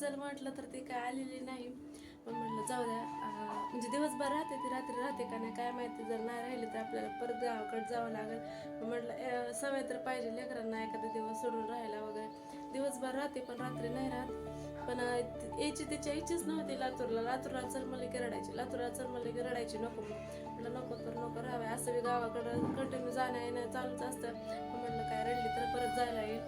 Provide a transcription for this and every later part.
चल म्हटलं तर ती काय आलेली नाही. पण म्हटलं जाऊ द्या, म्हणजे दिवसभर राहते ती, रात्री राहते का नाही काय माहिती. जर नाही राहिली तर आपल्याला परत गावाकडे जावं लागेल. म्हटलं सवय तर पाहिजे लेकरांना एखादा दिवस सोडून राहायला वगैरे. दिवसभर राहते पण रात्री नाही राहत. पण यायची तिच्या इच्छाच नव्हती लातूरला. लातूरला चल म्हणले की रडायची, लातूरला चल म्हणले की रडायची. नको म्हटलं नको तर नको राहावे. असं बी गावाकडं कंटिन्यू जाणं येणं चालूच असतं. म्हटलं काय रडली तर परत जायला येईल.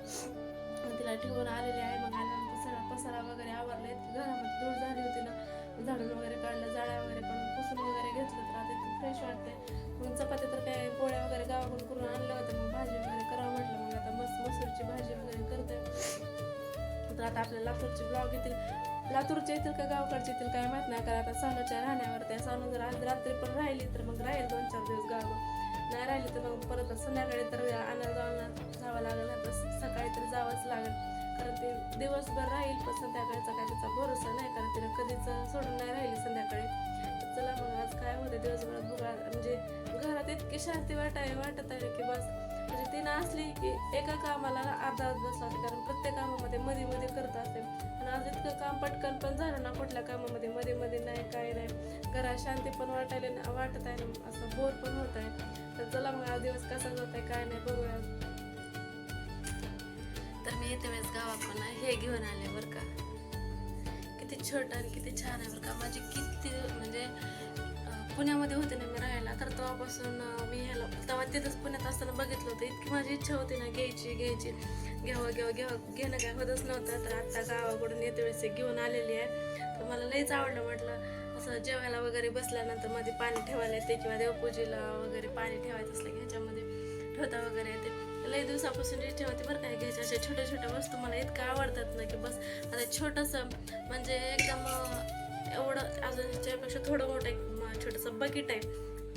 मग तिला ठेवून आलेली आहे. मग आल्यानंतर सगळा पसारा वगैरे आवरला. घरामध्ये धूळ झाली होती ना, झाडून वगैरे काढलं, जाळ्या वगैरे काढून पुसून वगैरे घेतलं तर आता इतकं फ्रेश वाटते. मग चपात्या तर काय पोळ्या वगैरे गावाकडून करून आणलं होतं. मग भाजी वगैरे करावं म्हटलं. मग आता मसूरची भाजी वगैरे करते. तर आता आपल्या लातूरचे ब्लॉग येतील. लातूरचे येतील का गावाकडचे येतील काय माहित नाही. कारण आता सानूच्या राहण्यावर त्या सानू जर आज रात्री पण राहिली तर मग राहील 2-4 दिवस गाव. नाही राहिली तर मग परत संध्याकाळी तर आणायला जावं लागेल. आता सकाळी तर जावंच लागेल. कारण ते दिवसभर राहील पण संध्याकाळचा काय त्याचा भरोसा नाही. कारण तिला कधीच सोडून नाही राहिली संध्याकाळी. चला मग आज काय होते दिवसभरात बघा. म्हणजे घरात इतकी शांती वाटत आहे की बस. म्हणजे ती असली की एका कामाला अर्धा बसला असते. कारण प्रत्येक कामामध्ये मध्ये मध्ये करत असते. आणि आज इतकं काम पटकन पण झालं ना, कुठल्या कामामध्ये मध्ये मध्ये नाही काय नाही. घरात शांती पण वाटत आहे ना, असं बोर पण होत आहे. तर चला मग आज दिवस कसा जात आहे काय नाही बघूया. तर मी येते वेळेस गावाकडून हे घेऊन आले बरं का. किती छोटं आणि किती छान आहे बरं का. माझी किती म्हणजे पुण्यामध्ये होते ना मी राहायला, तर तेव्हापासून मी तेव्हा तिथंच पुण्यात असताना बघितलं होतं. इतकी माझी इच्छा होती ना घ्यायची घेणं काय होतच नव्हतं. तर आत्ता गावाकडून येते वेळेस घेऊन आलेली आहे. तर मला लईच आवडलं. म्हटलं असं जेवायला वगैरे बसल्यानंतर मध्ये पाणी ठेवायला येते किंवा देवपूजेला वगैरे पाणी ठेवायचं असलं की ह्याच्यामध्ये ठेवता वगैरे येते. लई दिवसापासून इच्छा होती बरं काय घ्यायची. अशा छोट्या छोट्या वस्तू मला इतकं आवडतात ना की बस. आता छोटंसं म्हणजे एकदम एवढं अजून ह्याच्यापेक्षा थोडं मोठं एक छोटंसं बकेट आहे.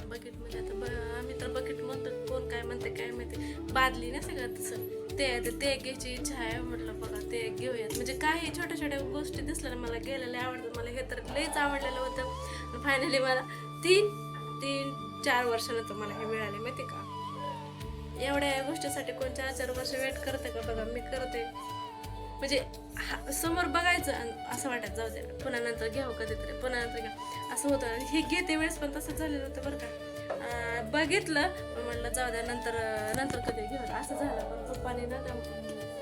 बकेट म्हणजे आता आम्ही तर बकेट म्हणतो, कोण काय म्हणते काय माहिती. बादली ना सगळं तसं ते घ्यायची इच्छा आहे. म्हटलं बघा ते घेऊयात. म्हणजे काही छोट्या छोट्या गोष्टी दिसल्या ना मला घ्यायला लय आवडतं. मला हे तर लईच आवडलेलं होतं. फायनली मला 3-4 वर्षानंतर मला हे मिळाले माहिती का. एवढ्या गोष्टीसाठी कोण 4-4 वर्ष वेट करते का बघा. मी करते म्हणजे समोर बघायचं आणि असं वाटत जाऊ दे पुन्हा नंतर घ्यावं कधीतरी, पुन्हा नंतर घ्या असं होतं. आणि हे घेते वेळेस पण तसं झालेलं होतं बरं का. बघितलं पण म्हटलं जाऊ द्या नंतर कधी घेऊ असं झालं. पण पप्पाने ना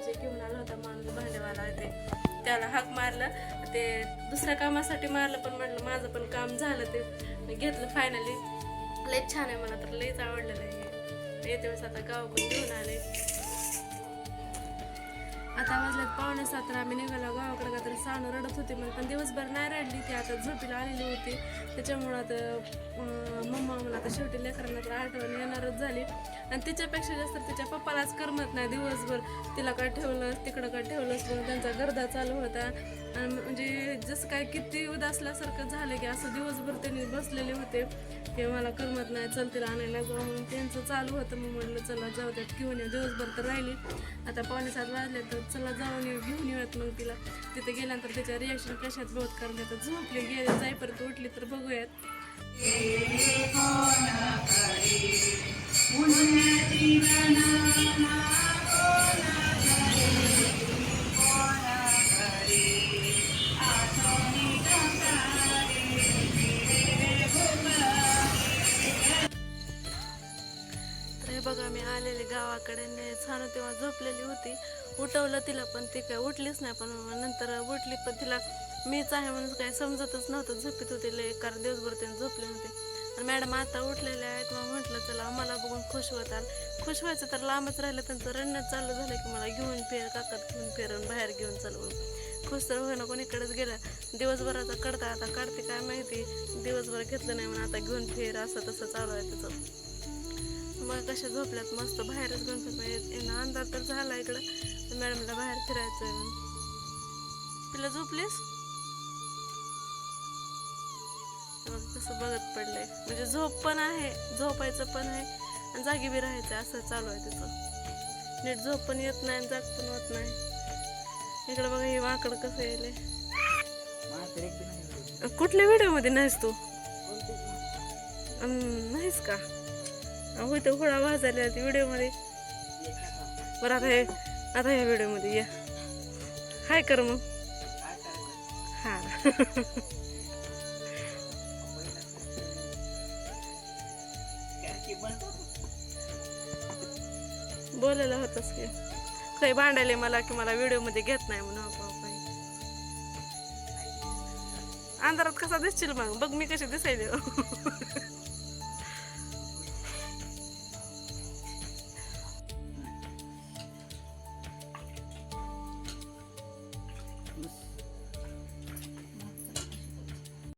जे घेऊन आलं होतं माणूस भांडेवाला ते त्याला हाक मारलं. ते दुसऱ्या कामासाठी मारलं पण म्हटलं माझं पण काम झालं. ते मी घेतलं फायनली. लईच छान आहे. मला तर लईच आवडलेलं आहे. येते वेळेस आता गावाकडून घेऊन आले. आता वाजल्यात 6:45 आम्ही निघालो गावाकडे. का तरी सानू रडत होती म्हणून, पण दिवसभर नाही रडली ती. आता झोपीला आलेली होती त्याच्यामुळं आता मम्मा मला आता शेवटी लेकरांना तर आठवण येणारच झाली. आणि तिच्यापेक्षा जास्त तिच्या पप्पालाच करमत नाही दिवसभर. तिला काय ठेवलंस तिकडं काय ठेवलंस म्हणून त्यांचा गर्दा चालू होता. आणि म्हणजे जसं काय किती उदासल्यासारखं झालं की असं दिवसभर त्यांनी बसलेले होते की मला करमत नाही, चल तिला आणायला जाऊ म्हणून त्यांचं चालू होतं. मग म्हटलं चला जाऊ त्यात घेऊन या. दिवसभर तर राहिली. आता 6:45 वाजले तर चला घेऊन येऊयात. मग तिला तिथे गेल्यानंतर त्याच्या रिॲक्शन कशात बहुत कारण आता झोपली गेले जाईपर्यंत उठली तर बघूयात. बघा मी आलेले गावाकडे. छान तेव्हा झोपलेली होती. उठवलं तिला पण ती काय उठलीच नाही. पण नंतर उठली पण तिला मीच आहे म्हणून काही समजतच नव्हतं. झोपीत होते लय कारण दिवसभर त्यांनी झोपले नव्हते. आणि मॅडम आता उठलेले आहेत. मग म्हटलं चला आम्हाला बघून खुश होतात. खुश व्हायचं तर लांबच राहिलं. त्यांचं रडणं चालू झालं की मला घेऊन काकात घेऊन फिरून बाहेर घेऊन चालवून. खुश तर होईना कोणीकडेच गेला. दिवसभराचा आता काढते काय माहिती. दिवसभर घेतलं नाही म्हणून आता घेऊन फिर असं तसं चालू आहे त्याचं. मग कशा झोपल्यात मस्त बाहेरच घेऊन फिरत. अंधार तर झाला इकडं. मॅडमला बाहेर फिरायचं आहे म्हणून. तिला झोपलीस कसं बघत पडलंय. म्हणजे झोप पण आहे, झोपायचं पण आहे आणि जागी बी राहायचं असं चालू आहे त्याचं. नीट झोप पण येत नाही आणि जाग पण होत नाही. इकडं बघा हे वाकड कसं येईल. कुठल्या व्हिडिओ मध्ये नाहीस तू? नाहीस का? होते घोडा वाजायला व्हिडिओ मध्ये. बरं आता ह्या व्हिडिओ मध्ये या. हाय कर मग. हा बोलायला होतच की काही भांडायले मला की मला व्हिडिओ मध्ये घेत नाही म्हणून अंधारात कसा दिसशील मग बघ मी कशी दिसायले